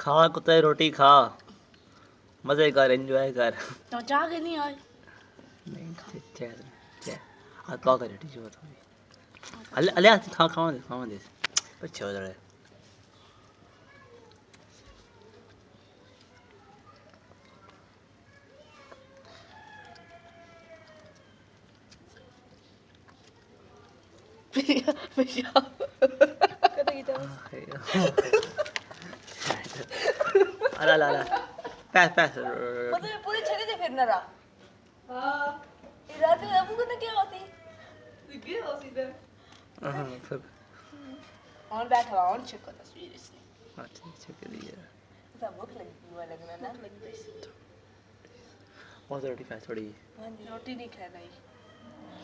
खा कुत्ते रोटी खा मजे कर एंजॉय कर तो चाह के नहीं आए नहीं चे हाथ पाव कर रोटी जो तो अले खावा दे अच्छा हो रहा भैया कत गया अला अला अला पैस मतलब मैं पूरी छड़ी से फिरना रहा हां इरादे अब को क्या होती क्या होती इधर हां फिर और बैठा हुआ और चेक कर तस्वीर इसने हां ठीक है दिया सब भूख लगी हुआ लगना ना लगी और रोटी पैस थोड़ी हां रोटी नहीं खाना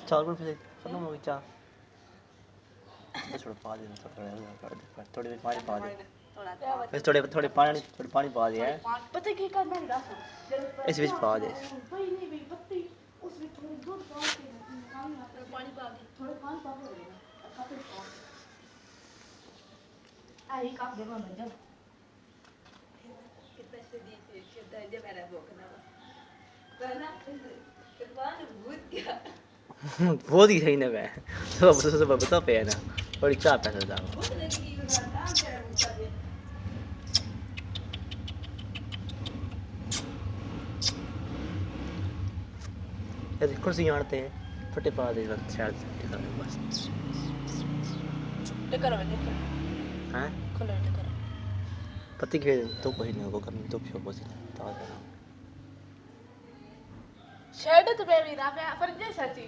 चार को फिर खत्म हो गई चार थोड़ा पा दे थोड़ी पानी पा दे बस थोड़े पानी पा दिया है पता क्या करना है इस बीच पा दे नहीं पत्ती उसमें थोड़ी दूध डाल के पानी पा के थोड़ा पानी पा के आई कप दे मैं जब कितना शदीद है कितना जब मेरा भूखना वरना किरपान भूत गया बहुत ही सही ना मैं सब बता पे है ना बड़ी चाह पैसा था ये कुर्सी आड़ते हैं फटे पा दे बस शायद बस ले करो हैं खोलो ले करो पति के तो कोई नहीं वो करने तो क्यों बस ताजा शर्ट तो बेबी ना पे फर्ज है सच्ची